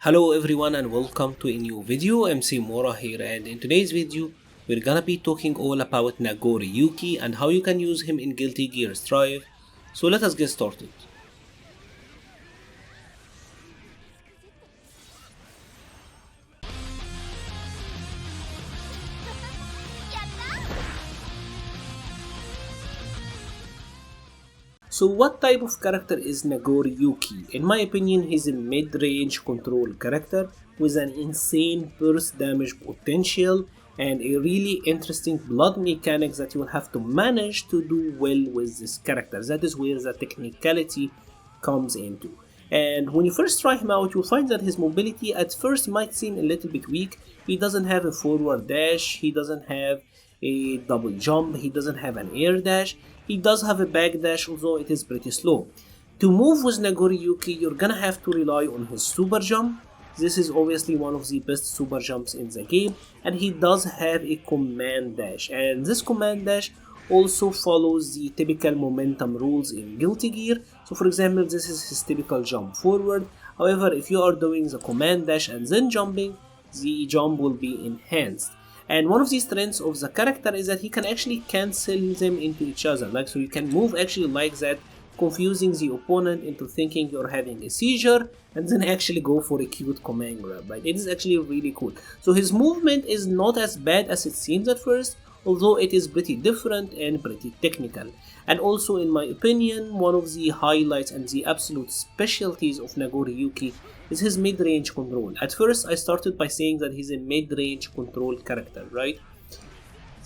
Hello everyone and welcome to a new video. MC-Mura here, and in today's video we're gonna be talking all about Nagoriyuki and how you can use him in Guilty Gear Strive. So let us get started. So what type of character is Nagoriyuki? In my opinion, he's a mid-range control character with an insane burst damage potential and a really interesting blood mechanics that you will have to manage to do well with this character. That is where the technicality comes into. And when you first try him out, you'll find that his mobility at first might seem a little bit weak. He doesn't have a forward dash, he doesn't have a double jump, he doesn't have an air dash. He does have a back dash, although it is pretty slow. To move with Nagoriyuki, you're gonna have to rely on his super jump. This is obviously one of the best super jumps in the game, and he does have a command dash, and this command dash also follows the typical momentum rules in Guilty Gear. So for example, this is his typical jump forward. However, if you are doing the command dash and then jumping, the jump will be enhanced. And one of the strengths of the character is that he can actually cancel them into each other. So you can move actually like that, confusing the opponent into thinking you're having a seizure, and then actually go for a cute command grab. It is actually really cool. So his movement is not as bad as it seems at first, although it is pretty different and pretty technical. And also, in my opinion, one of the highlights and the absolute specialties of Nagoriyuki is his mid-range control. At first, I started by saying that he's a mid-range control character, right?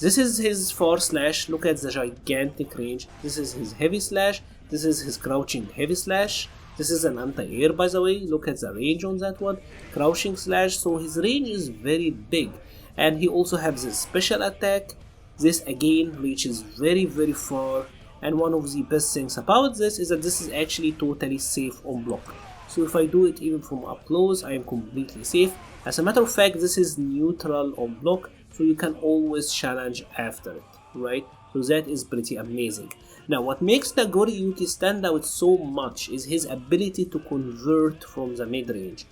This is his far slash, look at the gigantic range. This is his heavy slash, this is his crouching heavy slash. This is an anti-air, by the way, look at the range on that one. Crouching slash, so his range is very big. And he also has this special attack. This again reaches very far, and one of the best things about this is that this is actually totally safe on block. So if I do it even from up close, I am completely safe. As a matter of fact, this is neutral on block, so you can always challenge after it, right? So that is pretty amazing. Now what makes Nagoriyuki stand out so much is his ability to convert from the mid-range.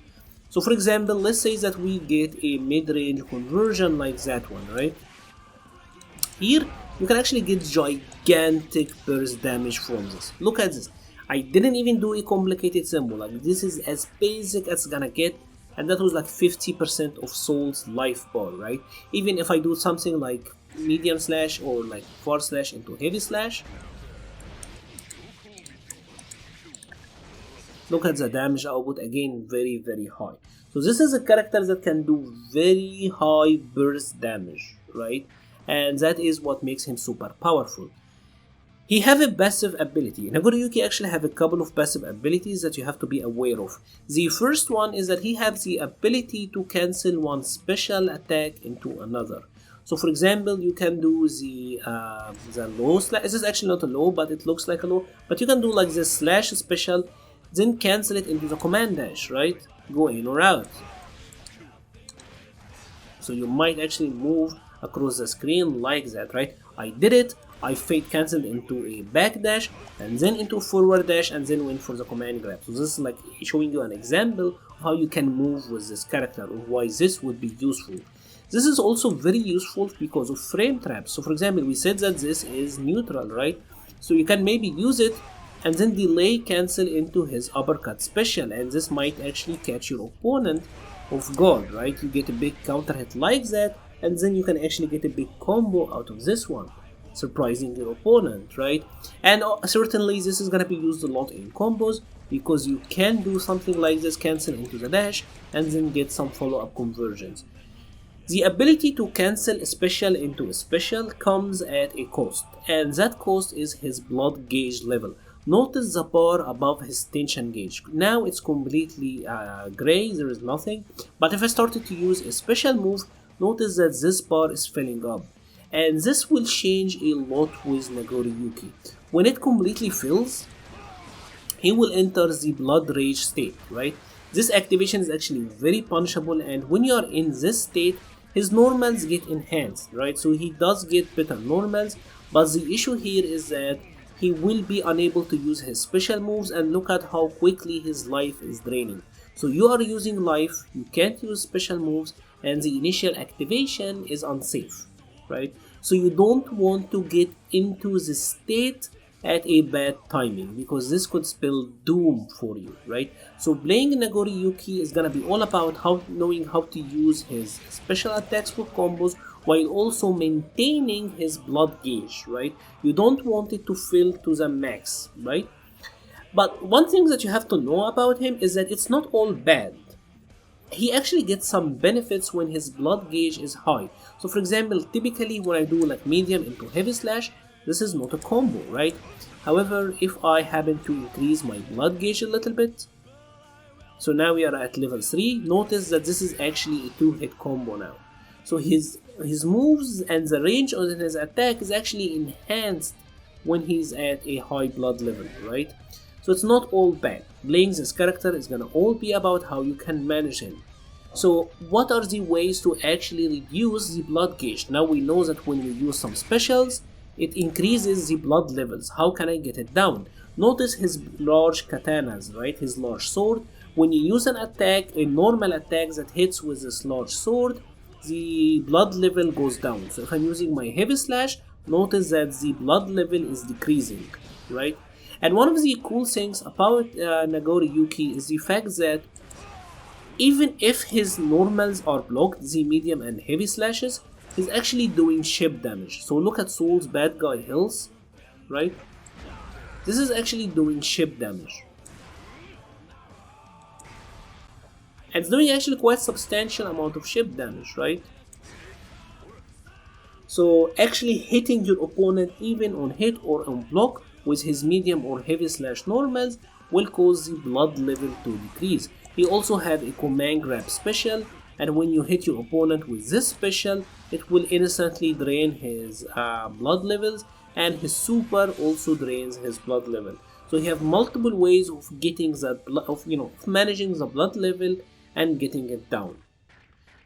So for example, let's say that we get a mid-range conversion like that one, right? Here, you can actually get gigantic burst damage from this. Look at this. I didn't even do a complicated symbol. This is as basic as it's gonna get, and that was like 50% of Soul's life bar, right? Even if I do something like medium slash or like far slash into heavy slash, look at the damage output, again very high. So this is a character that can do very high burst damage, right? And that is what makes him super powerful. He have a passive ability. Nagoriyuki actually have a couple of passive abilities that you have to be aware of. The first one is that he has the ability to cancel one special attack into another. So for example, you can do the low slash. This is actually not a low, but it looks like a low. But you can do like this slash special, then cancel it into the command dash, right? Go in or out. So you might actually move across the screen like that, right? I did it. I fade cancelled into a back dash and then into forward dash and then went for the command grab. So this is like showing you an example of how you can move with this character or why this would be useful. This is also very useful because of frame traps. So for example, we said that this is neutral, right? So you can maybe use it and then delay cancel into his uppercut special, and this might actually catch your opponent off guard, right? You get a big counter hit like that, and then you can actually get a big combo out of this one, surprising your opponent, right? And certainly this is gonna be used a lot in combos because you can do something like this, cancel into the dash and then get some follow-up conversions. The ability to cancel a special into a special comes at a cost, and that cost is his blood gauge level. Notice the bar above his tension gauge. Now it's completely gray, there is nothing, but if I started to use a special move, notice that this bar is filling up. And this will change a lot with Nagoriyuki. When it completely fills, he will enter the blood rage state, right? This activation is actually very punishable, and when you are in this state, his normals get enhanced, right? So he does get better normals, but the issue here is that he will be unable to use his special moves, and look at how quickly his life is draining. So you are using life, you can't use special moves, and the initial activation is unsafe, right? So you don't want to get into the state at a bad timing, because this could spell doom for you, right? So playing Nagoriyuki is gonna be all about knowing how to use his special attacks for combos while also maintaining his blood gauge, right? You don't want it to fill to the max, right? But one thing that you have to know about him is that it's not all bad. He actually gets some benefits when his blood gauge is high. So for example, typically when I do like medium into heavy slash, this is not a combo, right? However, if I happen to increase my blood gauge a little bit, so now we are at level 3, notice that this is actually a 2-hit combo now. So his moves and the range on his attack is actually enhanced when he's at a high blood level, right? So it's not all bad. Playing this character is gonna all be about how you can manage him. So what are the ways to actually reduce the blood gauge? Now we know that when you use some specials, it increases the blood levels. How can I get it down? Notice his large katanas, right? His large sword. When you use an attack, a normal attack that hits with this large sword, the blood level goes down. So if I'm using my heavy slash, notice that the blood level is decreasing, right? And one of the cool things about Nagoriyuki is the fact that even if his normals are blocked, the medium and heavy slashes, he's actually doing ship damage. So look at Soul's bad guy health, right? This is actually doing ship damage. And it's doing actually quite substantial amount of ship damage, right? So actually hitting your opponent even on hit or on block with his medium or heavy slash normals will cause the blood level to decrease. He also have a command grab special, and when you hit your opponent with this special, it will instantly drain his blood levels, and his super also drains his blood level. So you have multiple ways of getting that of managing the blood level and getting it down.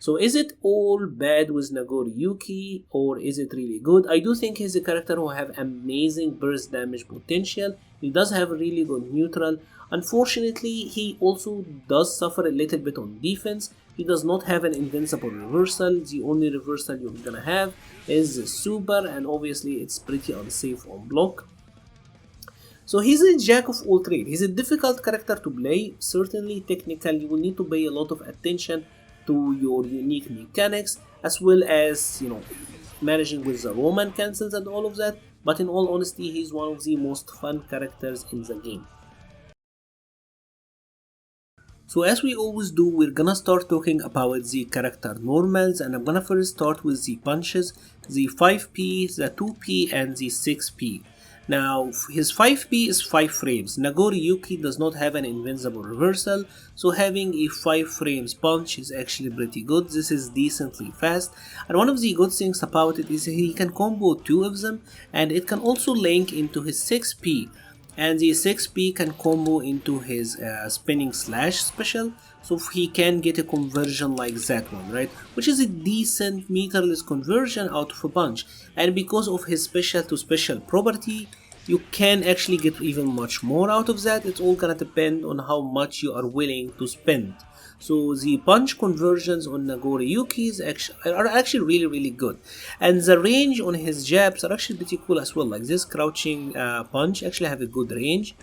So is it all bad with Nagoriyuki, or is it really good? I do think he's a character who have amazing burst damage potential. He does have a really good neutral. Unfortunately, he also does suffer a little bit on defense. He does not have an invincible reversal. The only reversal you're gonna have is the super, and obviously it's pretty unsafe on block. So he's a jack of all trades. He's a difficult character to play. Certainly, technically, you will need to pay a lot of attention to your unique mechanics, as well as managing with the Roman cancels and all of that. But in all honesty, he's one of the most fun characters in the game. So as we always do, we're gonna start talking about the character normals, and I'm gonna first start with the punches, the 5p, the 2p, and the 6p. Now, his 5p is 5 frames. Nagoriyuki does not have an invincible reversal, so having a 5 frames punch is actually pretty good. This is decently fast, and one of the good things about it is he can combo 2 of them, and it can also link into his 6p, and the 6p can combo into his spinning slash special, so he can get a conversion like that one, right? Which is a decent meterless conversion out of a punch, and because of his special to special property, you can actually get even much more out of that. It's all gonna depend on how much you are willing to spend. So the punch conversions on Nagoriyuki are actually really good, and the range on his jabs are actually pretty cool as well. Like this crouching punch actually have a good range,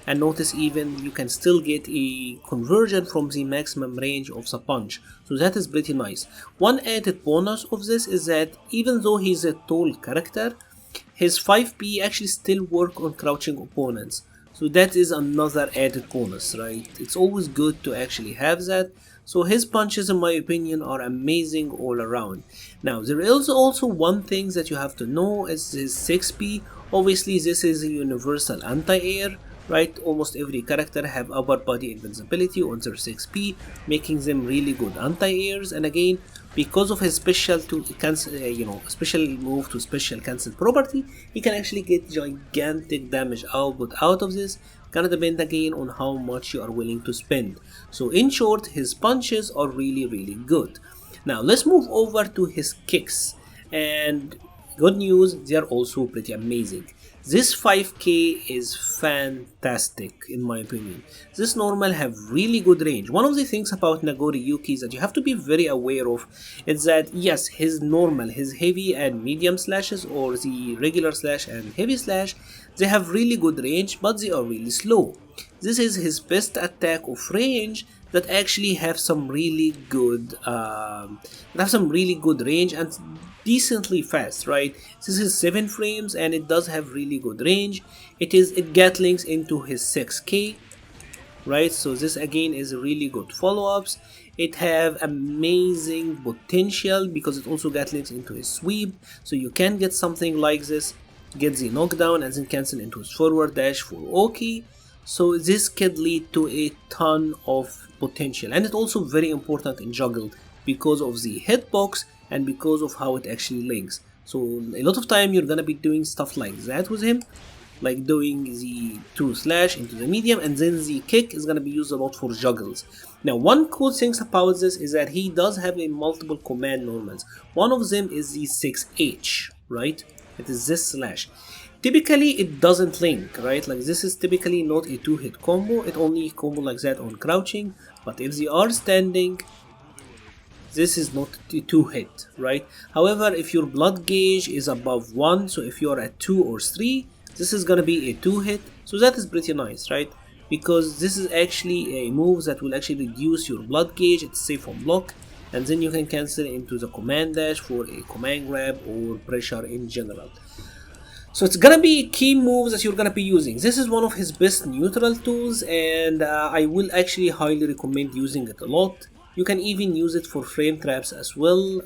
and notice even you can still get a conversion from the maximum range of the punch, so that is pretty nice. One added bonus of this is that even though he's a tall character, his 5p actually still work on crouching opponents. So that is another added bonus, right? It's always good to actually have that. So his punches, in my opinion, are amazing all around. Now, there is also one thing that you have to know is his 6p. Obviously, this is a universal anti-air, right? Almost every character have upper body invincibility on their 6p, making them really good anti-airs. And again, because of his special to cancel, special move to special cancel property, he can actually get gigantic damage output out of this. Gonna depend again on how much you are willing to spend. So in short, his punches are really good. Now let's move over to his kicks, and good news, they are also pretty amazing. This 5k is fantastic in my opinion. This normal have really good range. One of the things about Nagoriyuki is that you have to be very aware of is that yes, his normal, his heavy and medium slashes, or the regular slash and heavy slash, they have really good range, but they are really slow. This is his best attack of range that actually have some really good range and decently fast, right? This is 7 frames and it does have really good range. It Gatlings into his 6k, right? So this again is really good follow-ups. It have amazing potential because it also Gatlings into his sweep, so you can get something like this, get the knockdown and then cancel into his forward dash for Oki. So this could lead to a ton of potential, and it's also very important in juggle because of the hitbox and because of how it actually links. So a lot of time you're gonna be doing stuff like that with him, like doing the 2 slash into the medium, and then the kick is gonna be used a lot for juggles. Now one cool thing about this is that he does have a multiple command normals. One of them is the 6H, right? It is this slash. Typically it doesn't link, right? Like this is typically not a 2-hit combo, it only combo like that on crouching, but if they are standing, this is not a 2-hit, right? However, if your blood gauge is above 1, so if you're at 2 or 3, this is gonna be a 2-hit, so that is pretty nice, right? Because this is actually a move that will actually reduce your blood gauge, it's safe on block, and then you can cancel into the command dash for a command grab or pressure in general. So it's gonna be key moves that you're gonna be using. This is one of his best neutral tools, and I will actually highly recommend using it a lot. You can even use it for frame traps as well.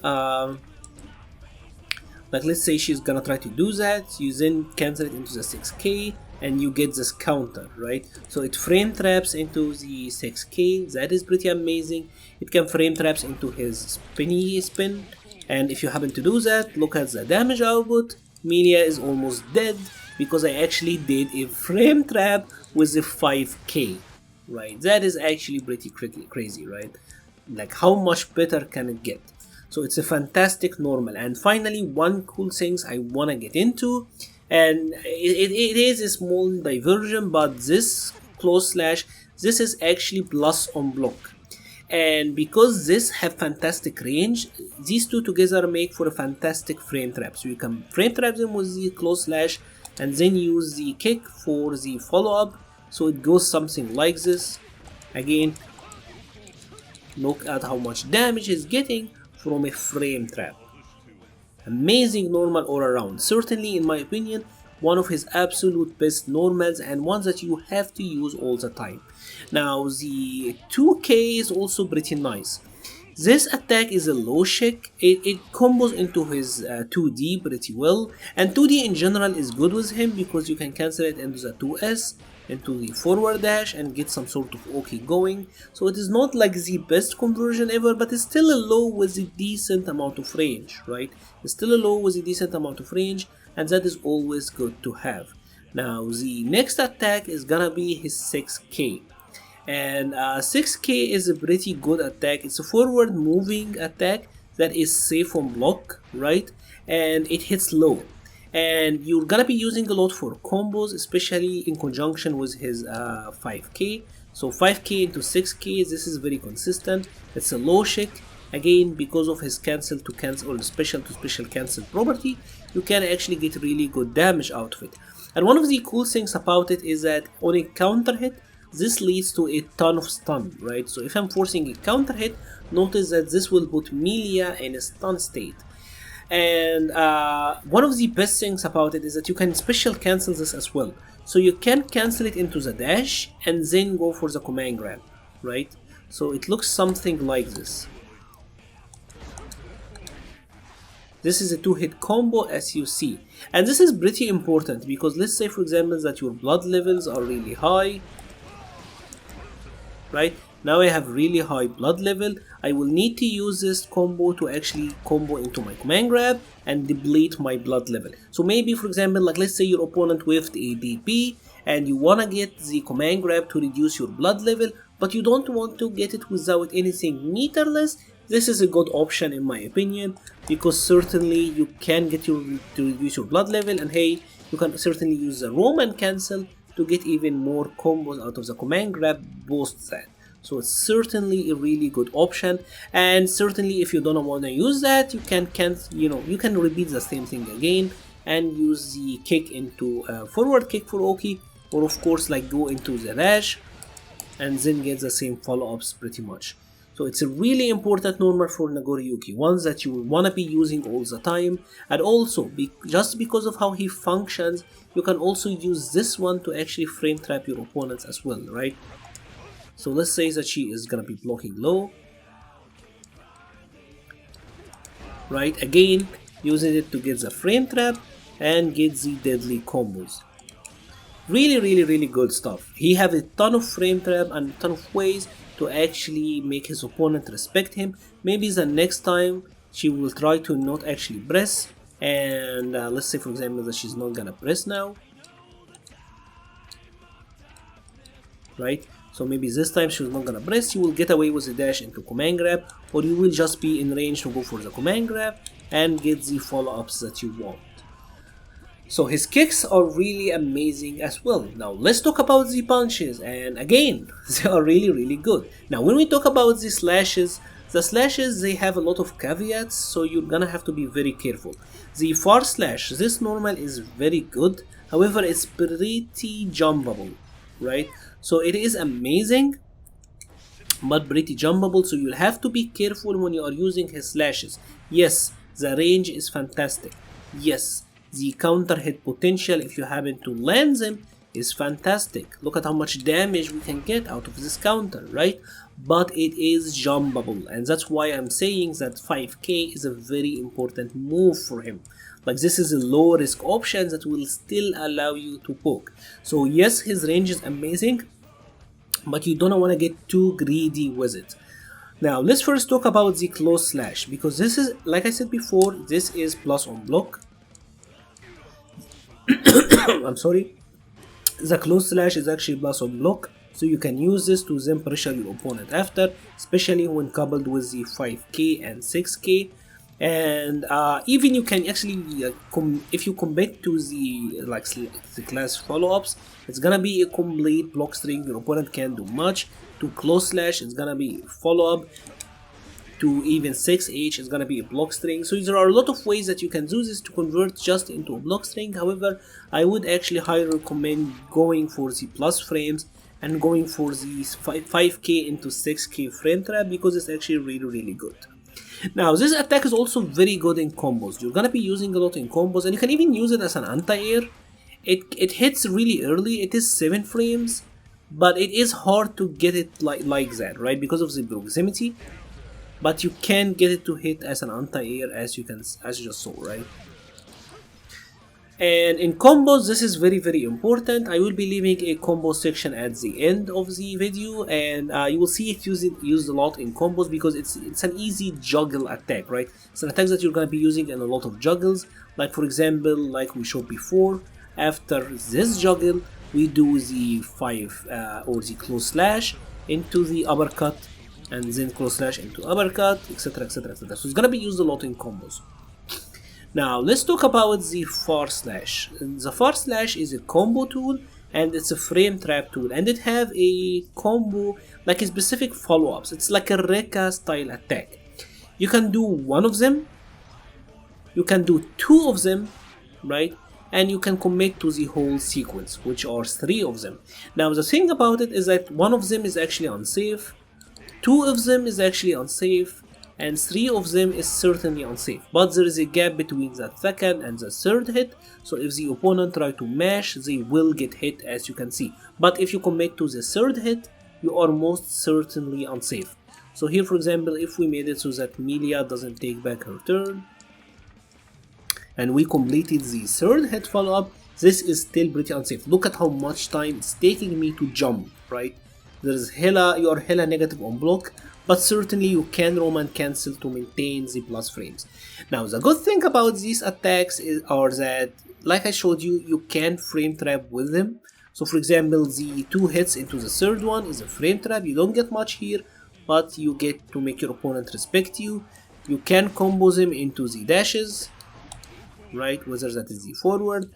Like let's say she's gonna try to do that, you then cancel it into the 6k and you get this counter, right? So it frame traps into the 6k, that is pretty amazing. It can frame traps into his spinny spin, and if you happen to do that, look at the damage output. Melia is almost dead because I actually did a frame trap with the 5k, right? That is actually pretty crazy, right? Like how much better can it get? So it's a fantastic normal. And finally, one cool things I wanna get into, and it is a small diversion, but this close slash, this is actually plus on block. And because this have fantastic range, these two together make for a fantastic frame trap. So you can frame trap them with the close slash and then use the kick for the follow-up. So it goes something like this. Again, look at how much damage it's getting from a frame trap. Amazing normal all around. Certainly in my opinion, one of his absolute best normals and ones that you have to use all the time. Now the 2k is also pretty nice. This attack is a low shake, it combos into his 2D pretty well, and 2D in general is good with him because you can cancel it into the 2S, into the forward dash and get some sort of Oki going. So it is not like the best conversion ever, but it's still a low with a decent amount of range, right? It's still a low with a decent amount of range, and that is always good to have. Now the next attack is gonna be his 6k. And 6k is a pretty good attack. It's a forward moving attack that is safe on block, right? And it hits low. And you're gonna be using a lot for combos, especially in conjunction with his 5k. So 5k into 6k, this is very consistent. It's a low shake. Again, because of his cancel to cancel or special to special cancel property, you can actually get really good damage out of it. And one of the cool things about it is that on a counter hit, this leads to a ton of stun, right? So if I'm forcing a counter hit, notice that this will put Melia in a stun state. And one of the best things about it is that you can special cancel this as well. So you can cancel it into the dash and then go for the command grab, right? So it looks something like this. This is a 2-hit combo as you see. And this is pretty important because let's say for example that your blood levels are really high. Right, now I have really high blood level. I will need to use this combo to actually combo into my command grab and deplete my blood level. So maybe for example, like let's say your opponent whiffed a DP and you wanna get the command grab to reduce your blood level, but you don't want to get it without anything meterless. This is a good option in my opinion, because certainly you can get to reduce your blood level, and hey, You can certainly use the roam and cancel to get even more combos out of the command grab post that. So it's certainly a really good option, and certainly if you don't want to use that, you can repeat the same thing again and use the kick into forward kick for Oki, or of course like go into the dash and then get the same follow-ups pretty much. So it's a really important normal for Nagoriyuki, ones that you will want to be using all the time, and also just because of how he functions, you can also use this one to actually frame trap your opponents as well, right? So let's say that she is gonna be blocking low, right? Again, using it to get the frame trap and get the deadly combos. Really good stuff. He have a ton of frame trap and a ton of ways to actually make his opponent respect him. Maybe the next time she will try to not actually press, and let's say for example that she's not gonna press now, right? So maybe this time she's not gonna press, you will get away with the dash into command grab, or you will just be in range to go for the command grab and get the follow-ups that you want. So his kicks are really amazing as well. Now let's talk about the punches, and again, they are really good. Now when we talk about the slashes they have a lot of caveats, so you're gonna have to be very careful. The far slash, this normal is very good, however it's pretty jumpable, right? So it is amazing but pretty jumpable, so you'll have to be careful when you are using his slashes. Yes, the range is fantastic. Yes, the counter hit potential if you happen to land them is fantastic. Look at how much damage we can get out of this counter, right? But it is jumpable, and that's why I'm saying that 5k is a very important move for him. Like, this is a low risk option that will still allow you to poke. So yes, his range is amazing, but you don't want to get too greedy with it. Now let's first talk about the close slash, because this is, like I said before, this is plus on block. I'm sorry, the close slash is actually plus on block, so you can use this to then pressure your opponent after, especially when coupled with the 5k and 6k. And even you can actually if you commit to the class follow-ups, it's gonna be a complete block string. Your opponent can't do much. To close slash, it's gonna be follow-up. To even 6h, is gonna be a block string. So there are a lot of ways that you can do this to convert just into a block string. However, I would actually highly recommend going for the plus frames and going for the 5k into 6k frame trap, because it's actually really good. Now this attack is also very good in combos. You're gonna be using a lot in combos, and you can even use it as an anti-air. It hits really early. It is 7 frames, but it is hard to get it like that, right? Because of the proximity. But you can get it to hit as an anti-air, as you just saw, right? And in combos, this is very important. I will be leaving a combo section at the end of the video, and you will see it used a lot in combos, because it's an easy juggle attack, right? It's an attack that you're gonna be using in a lot of juggles. Like for example, like we showed before, after this juggle, we do the 5 or the close slash into the uppercut, and then close slash into uppercut, etc. So it's gonna be used a lot in combos. Now let's talk about the far slash. The far slash is a combo tool, and it's a frame trap tool, and it have a combo, like a specific follow-ups. It's like a Rekka style attack. You can do one of them, you can do 2 of them, right? And you can commit to the whole sequence, which are 3 of them. Now the thing about it is that 1 of them is actually unsafe, 2 of them is actually unsafe, and 3 of them is certainly unsafe. But there is a gap between the 2nd and the 3rd hit, so if the opponent try to mash, they will get hit, as you can see. But if you commit to the 3rd hit, you are most certainly unsafe. So here for example, if we made it so that Melia doesn't take back her turn, and we completed the 3rd hit follow-up, this is still pretty unsafe. Look at how much time it's taking me to jump, right? You are hella negative on block, but certainly you can roam and cancel to maintain the plus frames. Now the good thing about these attacks are that, like I showed you, you can frame trap with them. So for example, the 2 hits into the 3rd one is a frame trap. You don't get much here, but you get to make your opponent respect you. You can combo them into the dashes, right? Whether that is the forward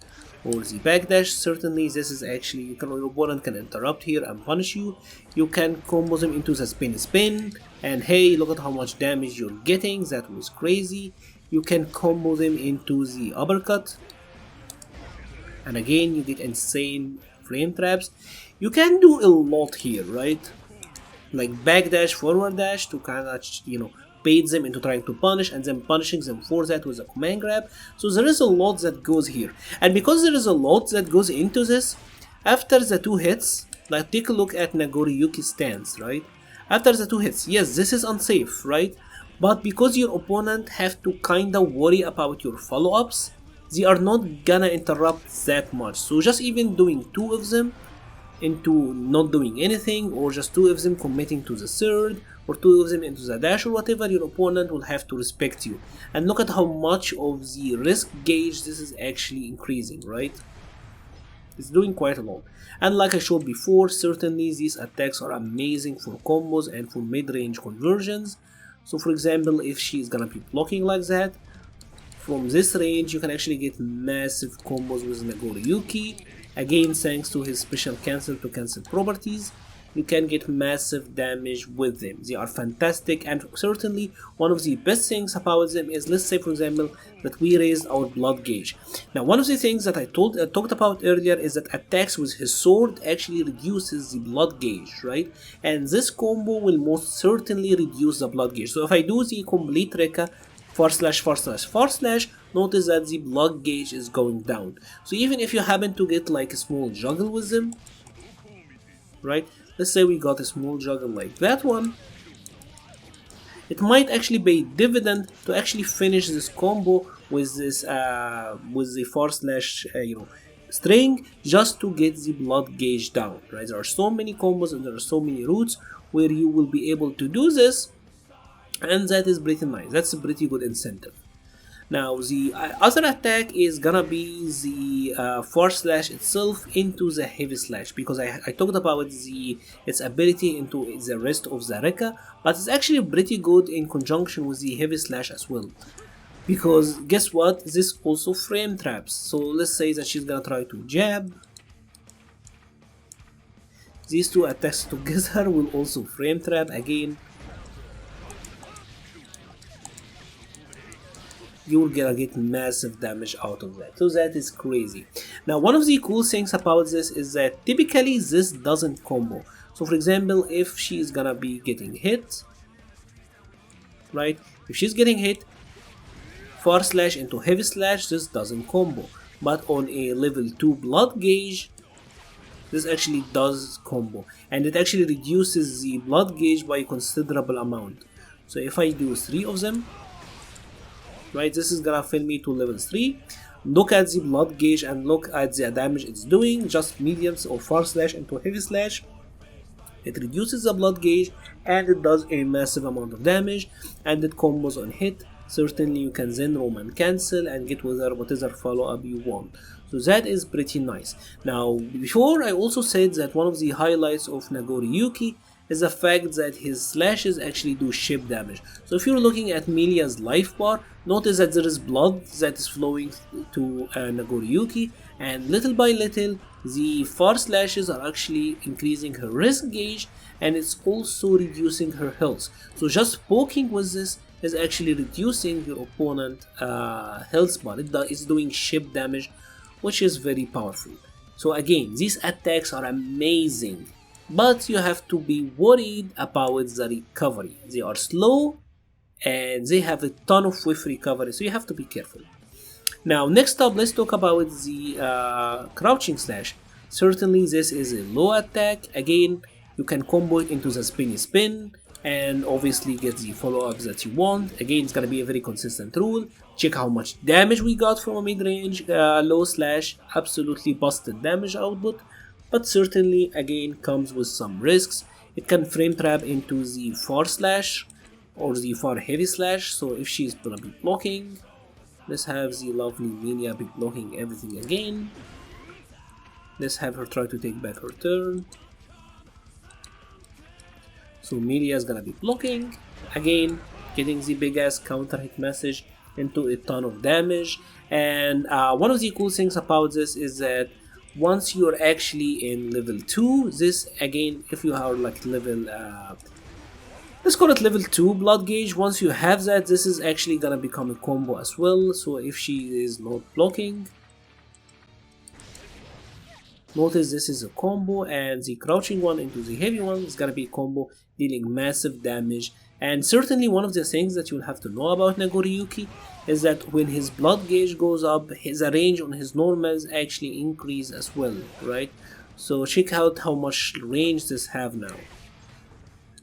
or the backdash. Certainly this is actually, your opponent can interrupt here and punish you. You can combo them into the spin, and hey, look at how much damage you're getting. That was crazy. You can combo them into the uppercut, and again you get insane frame traps. You can do a lot here, right? Like backdash, forward dash to kind of, bait them into trying to punish, and then punishing them for that with a command grab. So there is a lot that goes here, and because there is a lot that goes into this, after the 2 hits, like take a look at Nagoriyuki's stance, right? After the 2 hits, yes, this is unsafe, right? But because your opponent have to kinda worry about your follow-ups, they are not gonna interrupt that much. So just even doing 2 of them into not doing anything, or just 2 of them committing to the third, or 2 of them into the dash or whatever, your opponent will have to respect you. And look at how much of the risk gauge this is actually increasing, right? It's doing quite a lot. And like I showed before, certainly these attacks are amazing for combos and for mid-range conversions. So for example, if she's gonna be blocking like that, from this range you can actually get massive combos with Nagoriyuki. Again, thanks to his special cancel to cancel properties, you can get massive damage with them. They are fantastic, and certainly one of the best things about them is, let's say for example that we raised our blood gauge. Now one of the things that I talked about earlier is that attacks with his sword actually reduces the blood gauge, right? And this combo will most certainly reduce the blood gauge. So if I do the complete Rekka /////, notice that the blood gauge is going down. So even if you happen to get like a small juggle with them, right? Let's say we got a small juggle like that one, it might actually pay dividend to actually finish this combo with this with the / string, just to get the blood gauge down, right? There are so many combos and there are so many routes where you will be able to do this, and that is pretty nice. That's a pretty good incentive. Now the other attack is gonna be the force slash itself into the heavy slash, because I talked about its ability into the rest of the Rekka, but it's actually pretty good in conjunction with the heavy slash as well. Because guess what? This also frame traps. So let's say that she's gonna try to jab. These 2 attacks together will also frame trap again. You're gonna get massive damage out of that. So that is crazy. Now one of the cool things about this is that typically this doesn't combo. So for example, if she's gonna be getting hit, right? If she's getting hit, forward slash into heavy slash, this doesn't combo. But on a level 2 blood gauge, this actually does combo. And it actually reduces the blood gauge by a considerable amount. So if I do 3 of them, right, this is gonna fill me to level 3. Look at the blood gauge and look at the damage it's doing. Just mediums or forward slash into heavy slash, it reduces the blood gauge and it does a massive amount of damage, and it combos on hit. Certainly you can then roam and cancel and get whatever follow up you want. So that is pretty nice. Now before, I also said that one of the highlights of Nagoriyuki is the fact that his slashes actually do ship damage. So if you're looking at Milia's life bar, notice that there is blood that is flowing to Nagoriyuki, and little by little the far slashes are actually increasing her risk gauge, and it's also reducing her health. So just poking with this is actually reducing your opponent health bar. It's doing ship damage, which is very powerful. So again, these attacks are amazing, but you have to be worried about the recovery. They are slow and they have a ton of whiff recovery, so you have to be careful. Now next up, let's talk about the crouching slash. Certainly this is a low attack. Again, you can combo it into the spin and obviously get the follow-ups that you want. Again, it's gonna be a very consistent rule. Check how much damage we got from a mid-range low slash. Absolutely busted damage output, but certainly again comes with some risks. It can frame trap into the far slash or the far heavy slash. So if she's gonna be blocking, let's have the lovely Milia be blocking everything again. Let's have her try to take back her turn. So Milia is gonna be blocking again, getting the big ass counter hit message. into a ton of damage. And one of the cool things about this is that once you're actually in level 2, this again, if you are like level let's call it level 2 blood gauge, once you have that, this is actually gonna become a combo as well. So if she is not blocking, notice this is a combo, and the crouching one into the heavy one is gonna be a combo dealing massive damage. And certainly one of the things that you'll have to know about Nagoriyuki is that when his blood gauge goes up, the range on his normals actually increase as well, right? So check out how much range this have now.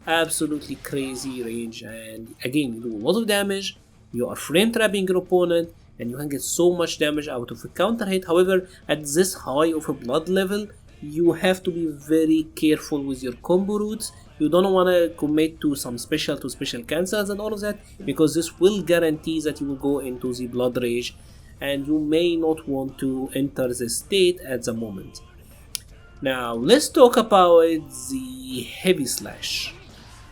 Absolutely crazy range, and again, you do a lot of damage, you are frame trapping your opponent, and you can get so much damage out of a counter hit. However, at this high of a blood level, you have to be very careful with your combo routes. You don't want to commit to some special cancels and all of that, because this will guarantee that you will go into the blood rage, and you may not want to enter this state at the moment. Now let's talk about the heavy slash.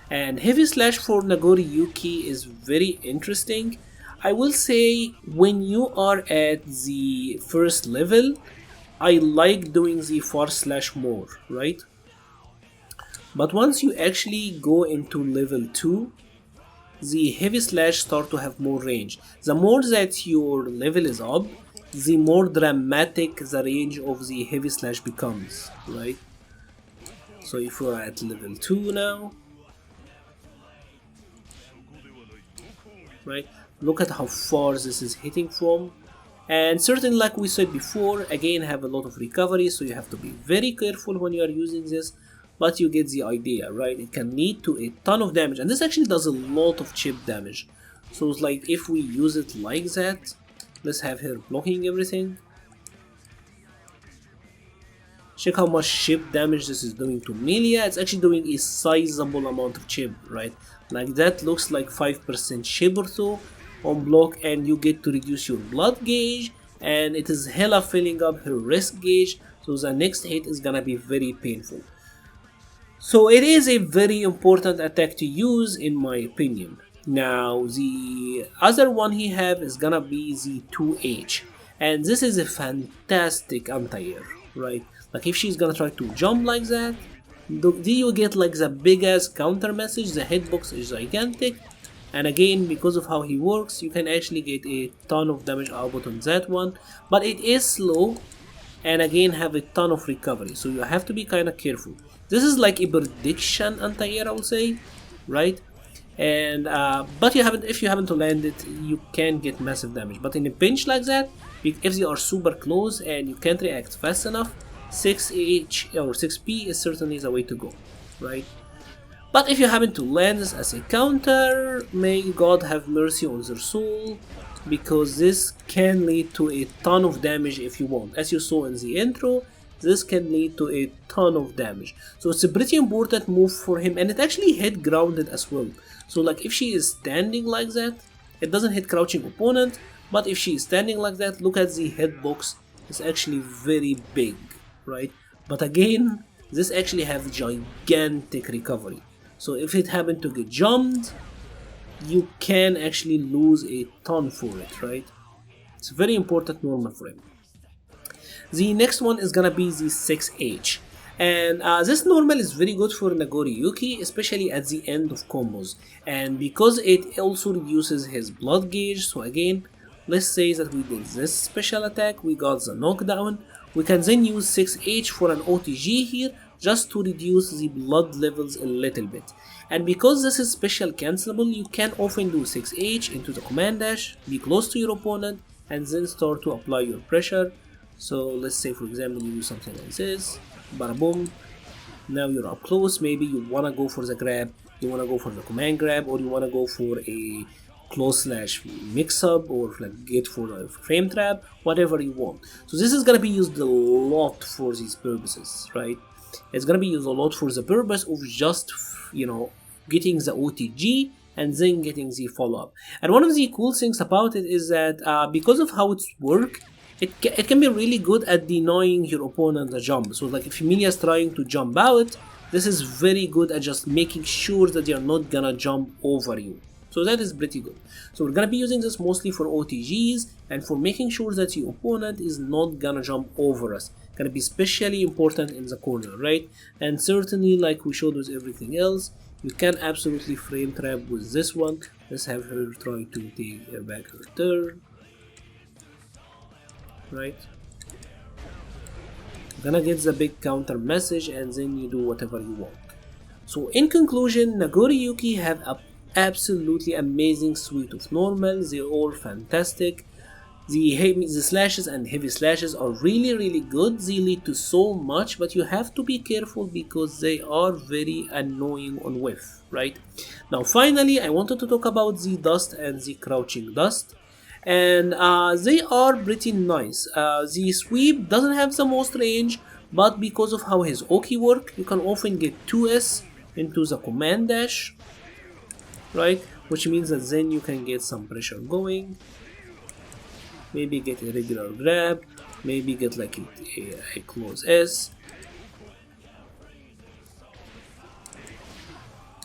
And heavy slash for Nagoriyuki is very interesting. I will say when you are at the first level, I like doing the far slash more, right? But once you actually go into level 2, the heavy slash start to have more range. The more that your level is up, the more dramatic the range of the heavy slash becomes, right? So if you're at level 2 now, right, look at how far this is hitting from. And certainly, like we said before, again have a lot of recovery, so you have to be very careful when you are using this, but you get the idea, right? It can lead to a ton of damage, and this actually does a lot of chip damage. So it's like if we use it like that, let's have her blocking everything. Check how much chip damage this is doing to Melia. It's actually doing a sizable amount of chip, right? Like that looks like 5% chip or so on block, and you get to reduce your blood gauge, and it is hella filling up her risk gauge, so the next hit is gonna be very painful. So it is a very important attack to use in my opinion. Now the other one he have is gonna be the 2H, and this is a fantastic anti-air, right? Like if she's gonna try to jump like that, do you get like the big ass counter message, the hitbox is gigantic, and again because of how he works you can actually get a ton of damage output on that one, but it is slow and again have a ton of recovery, so you have to be kind of careful. This is like a prediction anti-air, I would say, right? And but if you happen to land it, you can get massive damage. But in a pinch like that, if they are super close and you can't react fast enough, 6H or 6P is certainly the way to go, right? But if you happen to land this as a counter, may God have mercy on their soul, because this can lead to a ton of damage if you want. As you saw in the intro, this can lead to a ton of damage. So it's a pretty important move for him, and it actually hit grounded as well. So like if she is standing like that, it doesn't hit crouching opponent, but if she is standing like that, look at the hitbox, it's actually very big, right? But again, this actually has gigantic recovery. So if it happened to get jumped, you can actually lose a ton for it, right? It's very important normal for him. The next one is gonna be the 6H, and this normal is very good for Nagoriyuki, especially at the end of combos, and because it also reduces his blood gauge. So again, let's say that we did this special attack, we got the knockdown, we can then use 6H for an OTG here just to reduce the blood levels a little bit. And because this is special cancelable, you can often do 6H into the command dash, be close to your opponent, and then start to apply your pressure. So let's say for example you do something like this, bada boom, now you're up close, maybe you wanna go for the grab, you wanna go for the command grab, or you wanna go for a close slash mix up, or like get for a frame trap, whatever you want. So this is gonna be used a lot for these purposes, right? It's gonna be used a lot for the purpose of just, you know, getting the OTG and then getting the follow-up. And one of the cool things about it is that because of how it's work, it can be really good at denying your opponent a jump. So like if Emilia is trying to jump out, this is very good at just making sure that they are not gonna jump over you. So So that is pretty good. So we're gonna be using this mostly for OTGs and for making sure that your opponent is not gonna jump over us. Gonna be especially important in the corner, right? And certainly, like we showed with everything else, you can absolutely frame trap with this one. Let's have her try to take back her turn, right? Gonna get the big counter message and then you do whatever you want. So in conclusion, Nagoriyuki have a absolutely amazing suite of normals. They're all fantastic. The slashes and heavy slashes are really good. They lead to so much, but you have to be careful because they are very annoying on whiff, right? Now finally, I wanted to talk about the dust and the crouching dust, and they are pretty nice. The sweep doesn't have the most range, but because of how his Oki work, you can often get 2S into the command dash, right? Which means that then you can get some pressure going. Maybe get a regular grab, maybe get like a close S,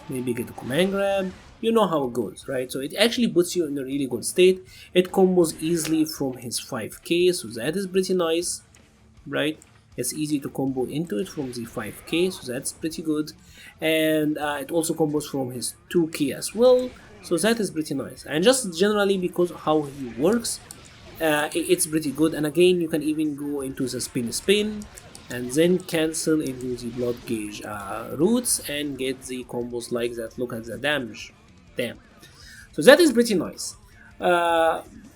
maybe get a command grab. You know how it goes, right? So it actually puts you in a really good state. It combos easily from his 5k, so that is pretty nice, right? It's easy to combo into it from the 5k, so that's pretty good. And it also combos from his 2k as well, so that is pretty nice. And just generally because of how he works, it's pretty good. And again, you can even go into the spin and then cancel into the blood gauge routes and get the combos like that. Look at the damage, damn. So that is pretty nice.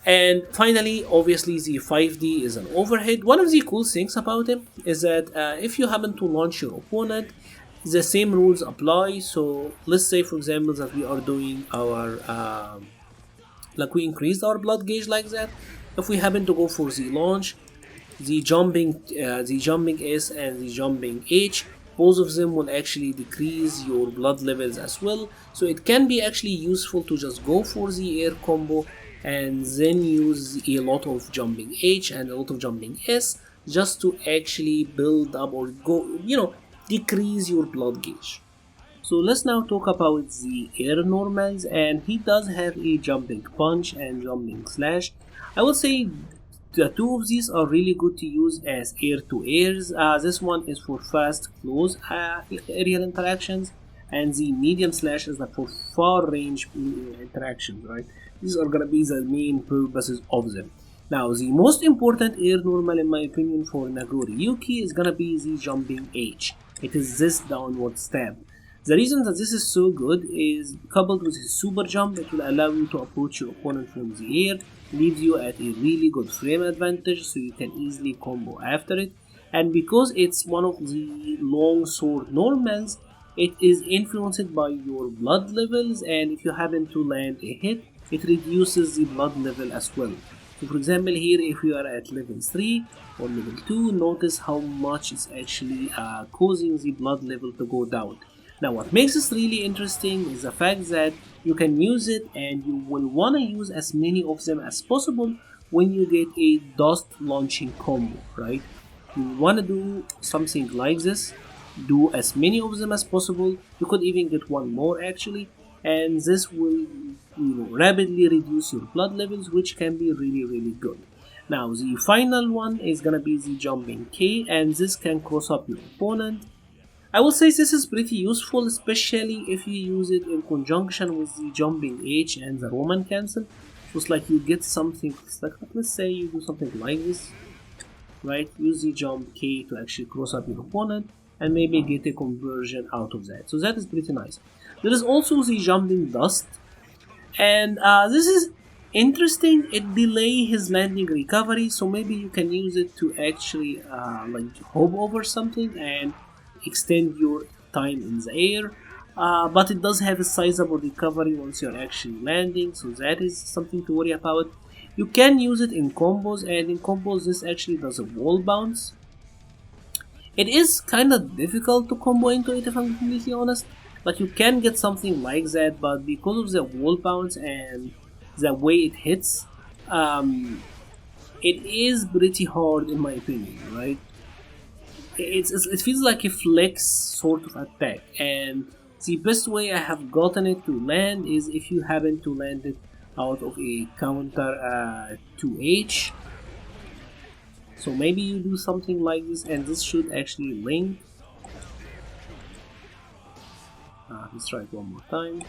And finally, obviously the 5D is an overhead. One of the cool things about him is that if you happen to launch your opponent, the same rules apply. So let's say for example that we are doing our like we increased our blood gauge like that. If we happen to go for the launch, the jumping S and the jumping H, both of them will actually decrease your blood levels as well. So it can be actually useful to just go for the air combo and then use a lot of jumping H and a lot of jumping S just to actually build up or go, decrease your blood gauge. So let's now talk about the air normals, and he does have a jumping punch and jumping slash. I would say the two of these are really good to use as air to airs. This one is for fast close aerial interactions, and the medium slash is for far range interactions, right? These are gonna be the main purposes of them. Now the most important air normal in my opinion for Nagoriyuki is gonna be the jumping H. It is this downward stab. The reason that this is so good is coupled with his super jump, it will allow you to approach your opponent from the air, leaves you at a really good frame advantage so you can easily combo after it. And because it's one of the long sword normals, it is influenced by your blood levels, and if you happen to land a hit, it reduces the blood level as well. So for example here, if you are at level 3 or level 2, notice how much it's actually causing the blood level to go down. Now what makes this really interesting is the fact that you can use it, and you will want to use as many of them as possible when you get a dust launching combo, right? You want to do something like this, do as many of them as possible. You could even get one more actually, and this will rapidly reduce your blood levels, which can be really good. Now the final one is gonna be the jumping K, and this can cross up your opponent. I would say this is pretty useful, especially if you use it in conjunction with the jumping H and the Roman cancel. So it's like you get something, like let's say you do something like this, right? Use the jump K to actually cross up your opponent and maybe get a conversion out of that. So that is pretty nice. There is also the jumping dust, and this is interesting. It delay his landing recovery, so maybe you can use it to actually like hop over something and extend your time in the air, but it does have a sizable recovery once you're actually landing, so that is something to worry about. You can use it in combos, and in combos this actually does a wall bounce. It is kind of difficult to combo into it if I'm completely honest, but you can get something like that. But because of the wall bounce and the way it hits, it is pretty hard in my opinion, right? It feels like a flex sort of attack, and The best way I have gotten it to land is if you happen to land it out of a counter 2H. So maybe you do something like this, and this should actually link. Let's try it one more time.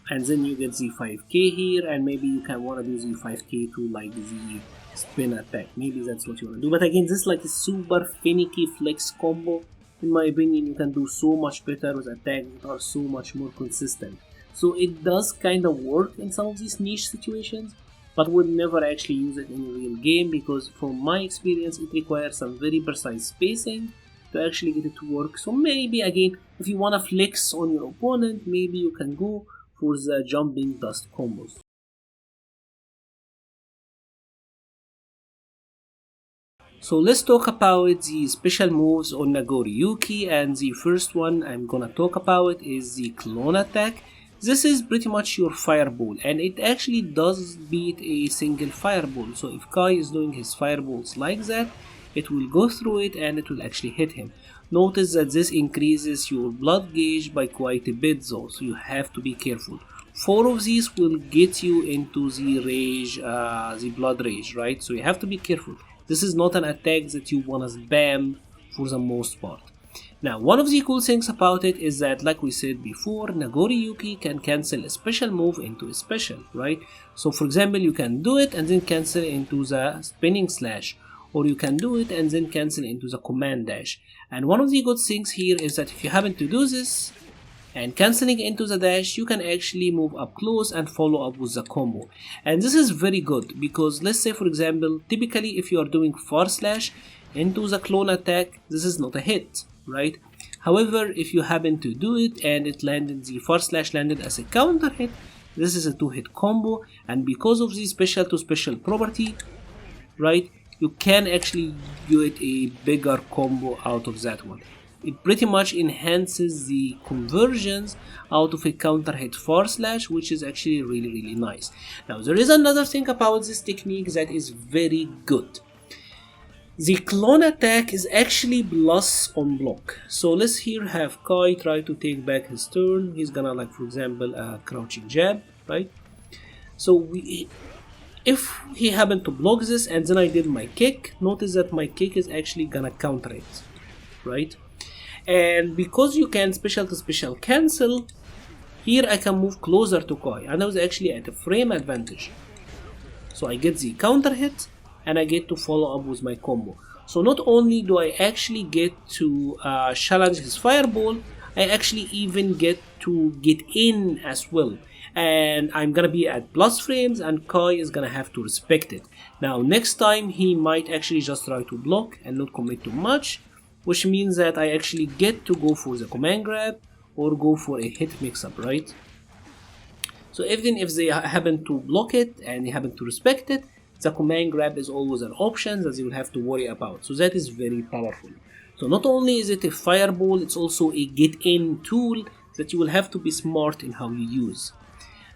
And then you get the 5k here, and maybe you can want to do the 5k to like the spin attack. Maybe that's what you want to do. But again, this is like a super finicky flex combo. In my opinion, you can do so much better with attacks that are so much more consistent. So it does kind of work in some of these niche situations, but would never actually use it in a real game, because from my experience it requires some very precise spacing to actually get it to work. So maybe again, if you want to flex on your opponent, maybe you can go for the jumping dust combos. So let's talk about the special moves on Nagoriyuki, and the first one I'm gonna talk about is the clone attack. This is pretty much your fireball, and it actually does beat a single fireball. So if Kai is doing his fireballs like that, it will go through it and it will actually hit him. Notice that this increases your blood gauge by quite a bit though, so you have to be careful. 4 of these will get you into the rage, the blood rage, right? So you have to be careful. This is not an attack that you wanna spam for the most part. Now, one of the cool things about it is that, like we said before, Nagoriyuki can cancel a special move into a special, right? So for example, you can do it and then cancel into the spinning slash, or you can do it and then cancel into the command dash. And one of the good things here is that if you happen to do this and cancelling into the dash, you can actually move up close and follow up with the combo. And this is very good because, let's say for example, typically if you are doing far slash into the clone attack, this is not a hit, right? However, if you happen to do it and it landed, the far slash landed as a counter hit, this is a 2-hit combo, and because of the special to special property, right, you can actually get a bigger combo out of that one. It pretty much enhances the conversions out of a counter hit far slash, which is actually really nice. Now there is another thing about this technique that is very good. The clone attack is actually plus on block. So let's here have Kai try to take back his turn. He's gonna, like for example, a crouching jab, right? So if he happened to block this and then I did my kick, notice that my kick is actually gonna counter it, right? And because you can special to special cancel, here I can move closer to Kai, and I was actually at a frame advantage. So I get the counter hit and I get to follow up with my combo. So not only do I actually get to challenge his fireball, I actually even get to get in as well. And I'm gonna be at plus frames and Kai is gonna have to respect it. Now next time he might actually just try to block and not commit too much, which means that I actually get to go for the command grab or go for a hit mix-up, right? So even if they happen to block it and they happen to respect it, the command grab is always an option that they will have to worry about. So that is very powerful. So not only is it a fireball, it's also a get-in tool that you will have to be smart in how you use.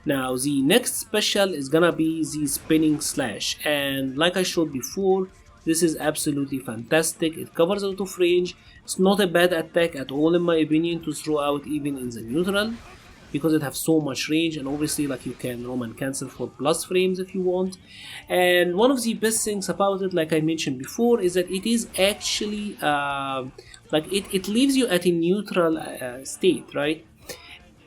Now the next special is gonna be the spinning slash, and like I showed before, this is absolutely fantastic. It covers a lot of range. It's not a bad attack at all in my opinion to throw out even in the neutral, because it has so much range, and obviously like you can roam and cancel for plus frames if you want. And one of the best things about it, like I mentioned before, is that it is actually like it leaves you at a neutral state, right?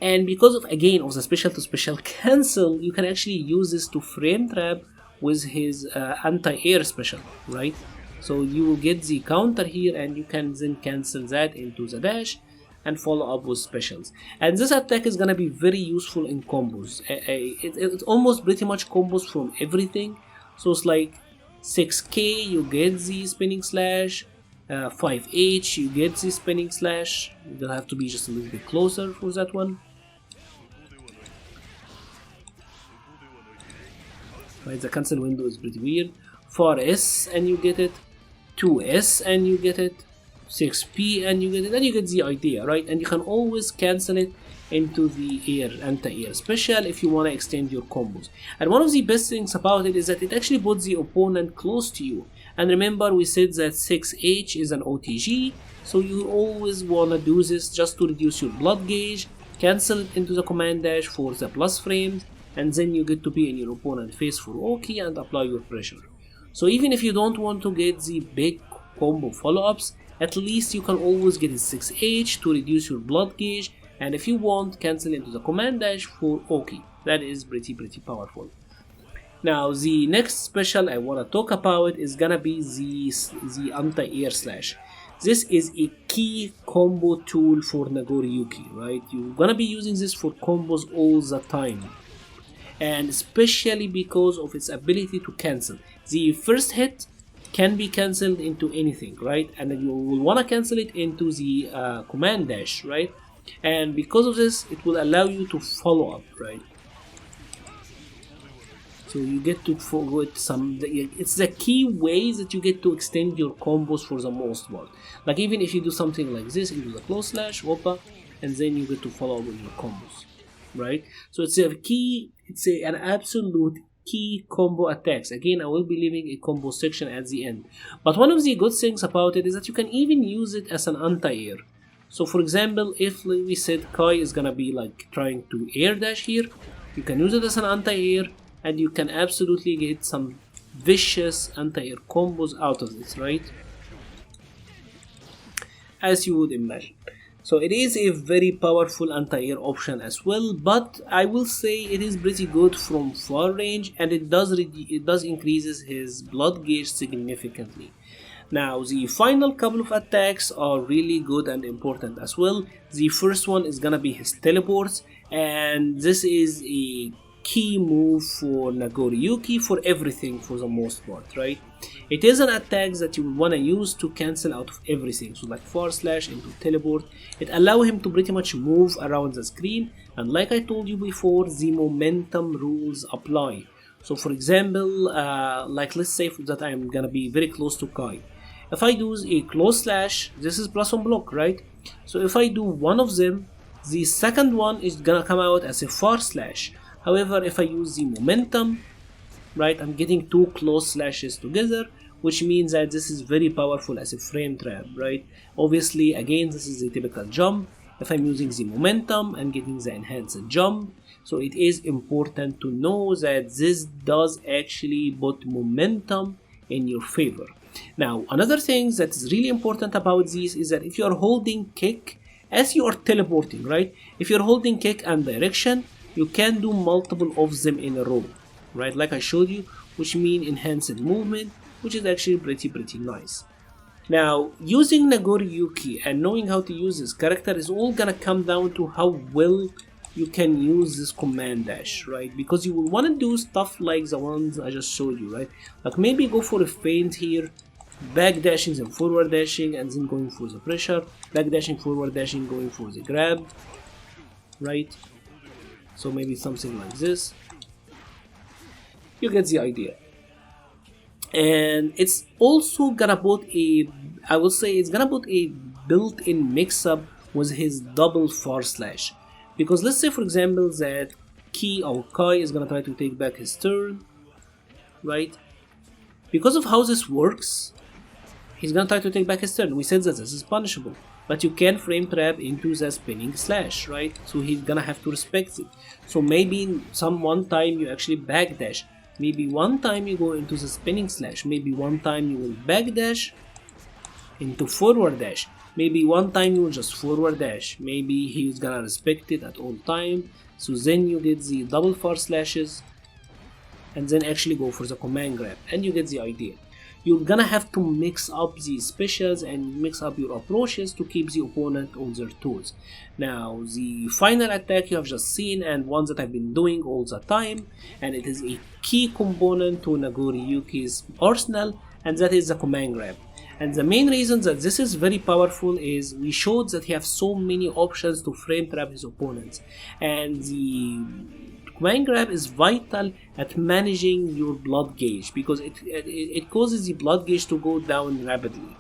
And because of, again, of the special to special cancel, you can actually use this to frame trap with his anti-air special, right? So you will get the counter here and you can then cancel that into the dash and follow up with specials. And this attack is gonna be very useful in combos. It's almost pretty much combos from everything. So it's like 6k you get the spinning slash, 5h you get the spinning slash. You'll have to be just a little bit closer for that one. Right, the cancel window is pretty weird. 4S and you get it, 2S and you get it, 6P and you get it, and you get the idea, right? And you can always cancel it into the air, anti-air special if you want to extend your combos. And one of the best things about it is that it actually puts the opponent close to you, And remember, we said that 6H is an OTG, so you always wanna do this just to reduce your blood gauge, cancel it into the command dash for the plus frames, and then you get to be in your opponent face for Oki and apply your pressure. So even if you don't want to get the big combo follow-ups, at least you can always get a 6H to reduce your blood gauge, and if you want, cancel into the command dash for Oki. That is pretty powerful. Now the next special I want to talk about is gonna be the anti-air slash. This is a key combo tool for Nagoriyuki, right? You're gonna be using this for combos all the time, and especially because of its ability to cancel. The first hit can be cancelled into anything, right? And then you will want to cancel it into the command dash, right? And because of this, it will allow you to follow up, right? So you get to forget it's the key ways that you get to extend your combos for the most part. Like even if you do something like this, you do the close slash, whoppa, and then you get to follow up with your combos, right? So it's a key, an absolute key combo attacks. Again, I will be leaving a combo section at the end. But one of the good things about it is that you can even use it as an anti-air. So for example, if we said Kai is gonna be like trying to air dash here, you can use it as an anti-air, and you can absolutely get some vicious anti-air combos out of this, right? As you would imagine. So it is a very powerful anti-air option as well, but I will say it is pretty good from far range, and it does increases his blood gauge significantly. Now the final couple of attacks are really good and important as well. The first one is gonna be his teleports, and this is a key move for Nagoriyuki for everything for the most part, right? It is an attack that you want to use to cancel out of everything, so like far slash into teleport. It allows him to pretty much move around the screen, and like I told you before, the momentum rules apply. So for example, like let's say that I am gonna be very close to Kai. If I do a close slash, this is +1 block, right? So if I do one of them, the second one is gonna come out as a far slash. However, if I use the momentum, right, I'm getting two close slashes together, which means that this is very powerful as a frame trap, right? Obviously, again, this is a typical jump. If I'm using the momentum, I'm getting the enhanced jump. So it is important to know that this does actually put momentum in your favor. Now, another thing that is really important about this is that if you are holding kick as you are teleporting, right? If you're holding kick and direction, you can do multiple of them in a row, right? Like I showed you, which mean enhanced movement, which is actually pretty nice. Now, using Nagoriyuki and knowing how to use this character is all gonna come down to how well you can use this command dash, right? Because you will want to do stuff like the ones I just showed you, right? Like maybe go for a feint here, back dashing and forward dashing, and then going for the pressure, back dashing, forward dashing, going for the grab, right? So maybe something like this. You get the idea. And it's also gonna put I will say it's gonna put a built-in mix-up with his double far slash. Because let's say for example that Ki or Kai is gonna try to take back his turn, right? Because of how this works, he's gonna try to take back his turn. We said that this is punishable, but you can frame trap into the spinning slash, right? So he's gonna have to respect it. So maybe one time you actually backdash, maybe one time you go into the spinning slash, maybe one time you will backdash into forward dash, maybe one time you will just forward dash, maybe he's gonna respect it at all time. So then you get the double far slashes and then actually go for the command grab, and you get the idea. You're gonna have to mix up the specials and mix up your approaches to keep the opponent on their toes. Now, the final attack you have just seen, and one that I've been doing all the time, and it is a key component to Nagoriyuki's arsenal, and that is the command grab. And the main reason that this is very powerful is we showed that he has so many options to frame trap his opponents, and the command grab is vital at managing your blood gauge because it causes the blood gauge to go down rapidly.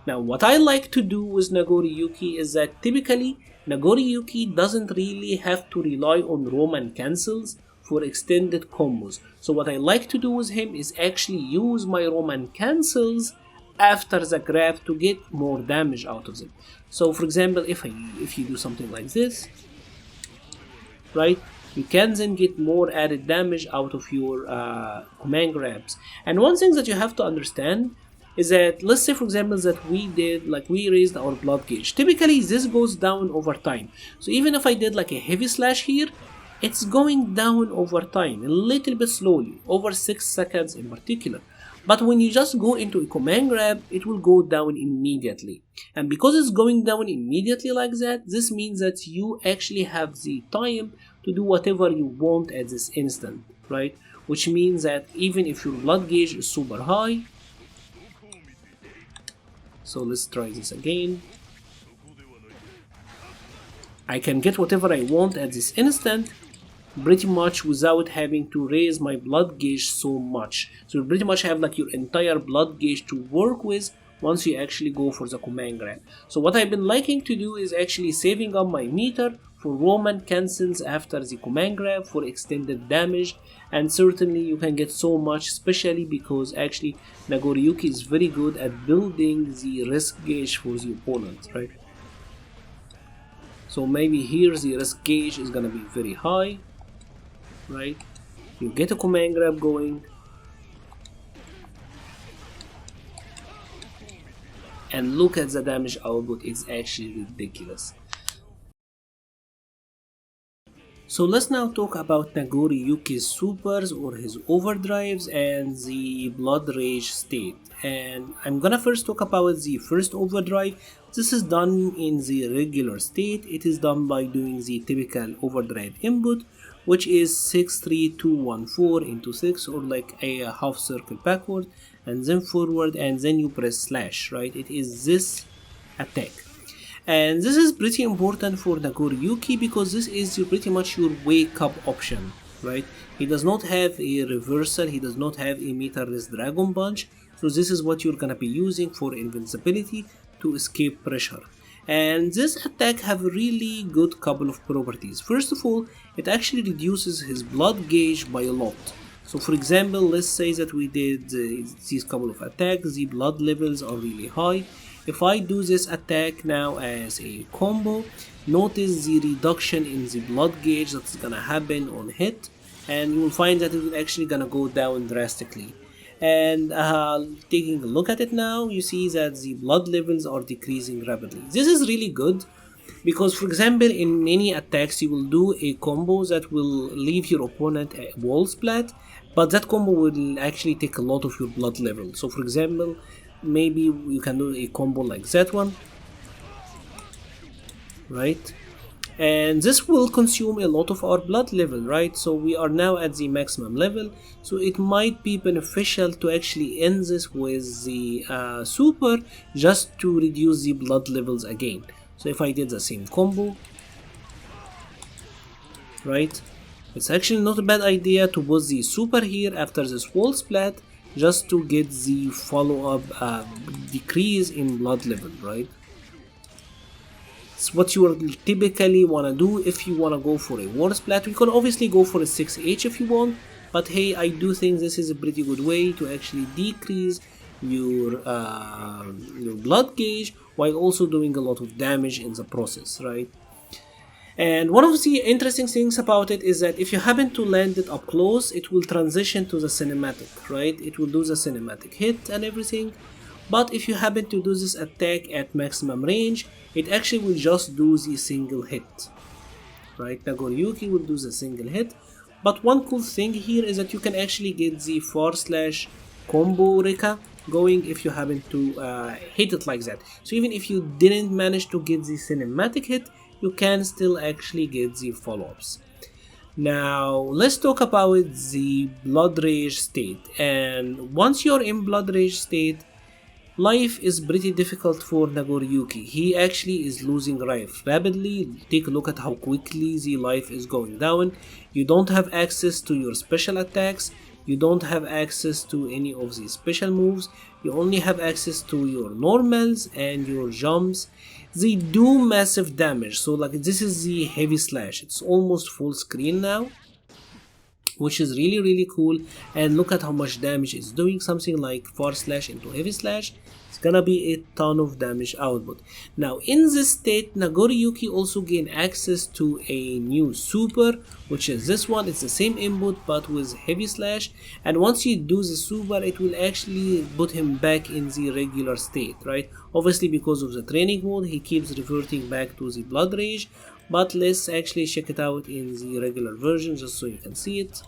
Now, what I like to do with Nagoriyuki is that typically Nagoriyuki doesn't really have to rely on Roman cancels for extended combos. So what I like to do with him is actually use my Roman cancels after the grab to get more damage out of them. So for example, if you do something like this, right, you can then get more added damage out of your command grabs. And one thing that you have to understand is that, let's say for example that we raised our blood gauge. Typically this goes down over time. So even if I did like a heavy slash here, it's going down over time, a little bit slowly, over 6 seconds in particular. But when you just go into a command grab, it will go down immediately. And because it's going down immediately like that, this means that you actually have the time to do whatever you want at this instant, right? Which means that even if your blood gauge is super high, so let's try this again, I can get whatever I want at this instant pretty much without having to raise my blood gauge so much. So you pretty much have like your entire blood gauge to work with once you actually go for the command grab. So what I've been liking to do is actually saving up my meter for Roman cancels after the command grab for extended damage, and certainly you can get so much, especially because actually Nagoriyuki is very good at building the risk gauge for the opponent, right? So maybe here the risk gauge is gonna be very high, right? You get a command grab going, and look at the damage output, it's actually ridiculous. So let's now talk about Nagoriyuki's supers or his overdrives and the blood rage state. And I'm gonna first talk about the first overdrive. This is done in the regular state. It is done by doing the typical overdrive input, which is 63214 into 6, or like a half circle backward and then forward, and then you press slash, right? It is this attack. And this is pretty important for Nagoriyuki because this is pretty much your wake up option, right? He does not have a reversal, he does not have a meterless dragon punch, so this is what you're gonna be using for invincibility to escape pressure. And this attack have a really good couple of properties. First of all, it actually reduces his blood gauge by a lot. So for example, let's say that we did these couple of attacks, the blood levels are really high. If I do this attack now as a combo, notice the reduction in the blood gauge that's gonna happen on hit, and you will find that it is actually gonna go down drastically. And taking a look at it now, you see that the blood levels are decreasing rapidly. This is really good because, for example, in many attacks you will do a combo that will leave your opponent a wall splat, but that combo will actually take a lot of your blood level. So for example, maybe you can do a combo like that one, right? And this will consume a lot of our blood level, right? So we are now at the maximum level, so it might be beneficial to actually end this with the super just to reduce the blood levels again. So if I did the same combo, right, it's actually not a bad idea to put the super here after this wall splat just to get the follow-up decrease in blood level, right? It's what you typically want to do if you want to go for a war splat. You can obviously go for a 6H if you want, but hey, I do think this is a pretty good way to actually decrease your blood gauge while also doing a lot of damage in the process, right? And one of the interesting things about it is that if you happen to land it up close, it will transition to the cinematic, right? It will do the cinematic hit and everything. But if you happen to do this attack at maximum range, it actually will just do the single hit, right? Nagoriyuki will do the single hit. But one cool thing here is that you can actually get the // combo Rika going if you happen to hit it like that. So even if you didn't manage to get the cinematic hit, you can still actually get the follow-ups. Now let's talk about the blood rage state. And once you're in blood rage state, life is pretty difficult for Nagoriyuki. He actually is losing life rapidly. Take a look at how quickly the life is going down. You don't have access to your special attacks. You don't have access to any of the special moves. You only have access to your normals and your jumps. They do massive damage. So like this is the heavy slash. It's almost full screen now. which is really cool. And look at how much damage it's doing. Something like forward slash into heavy slash, it's gonna be a ton of damage output. Now in this state, Nagoriyuki also gain access to a new super, which is this one. It's the same input but with heavy slash, and once you do the super, it will actually put him back in the regular state, right? Obviously because of the training mode, he keeps reverting back to the blood rage, but let's actually check it out in the regular version just so you can see it,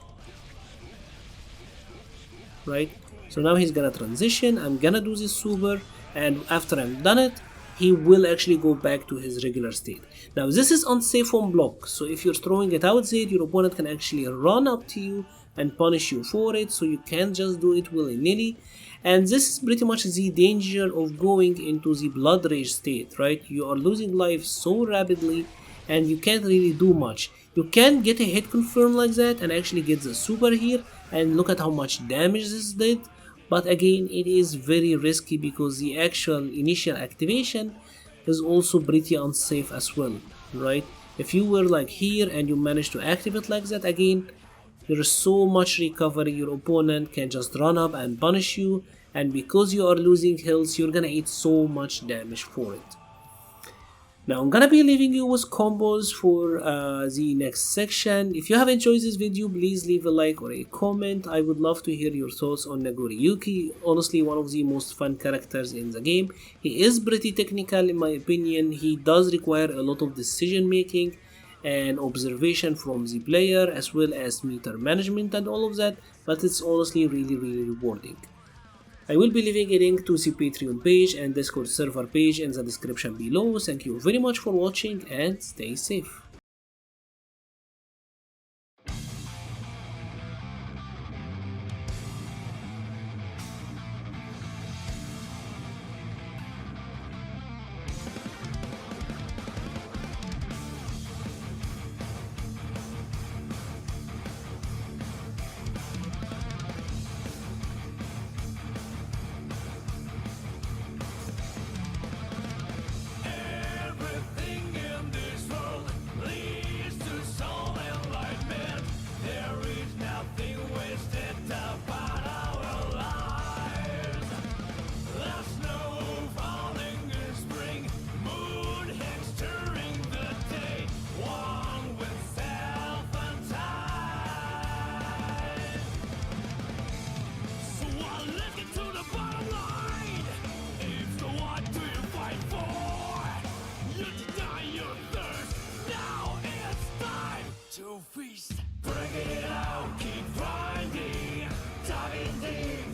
right? So now he's gonna transition. I'm gonna do this super, and after I'm done it, he will actually go back to his regular state. Now this is unsafe on block, so if you're throwing it out there, your opponent can actually run up to you and punish you for it, so you can't just do it willy-nilly. And this is pretty much the danger of going into the blood rage state, right? You are losing life so rapidly and you can't really do much. You can get a hit confirm like that and actually get the super here, and look at how much damage this did. But again, it is very risky because the actual initial activation is also pretty unsafe as well, right? If you were like here and you managed to activate like that, again, there is so much recovery. Your opponent can just run up and punish you, and because you are losing health, you're gonna eat so much damage for it. Now I'm gonna be leaving you with combos for the next section. If you have enjoyed this video, please leave a like or a comment. I would love to hear your thoughts on Nagoriyuki. Honestly, one of the most fun characters in the game. He is pretty technical in my opinion. He does require a lot of decision making and observation from the player, as well as meter management and all of that, but it's honestly really rewarding. I will be leaving a link to the Patreon page and Discord server page in the description below. Thank you very much for watching and stay safe. Feast, bring it out, keep grinding, diving deep.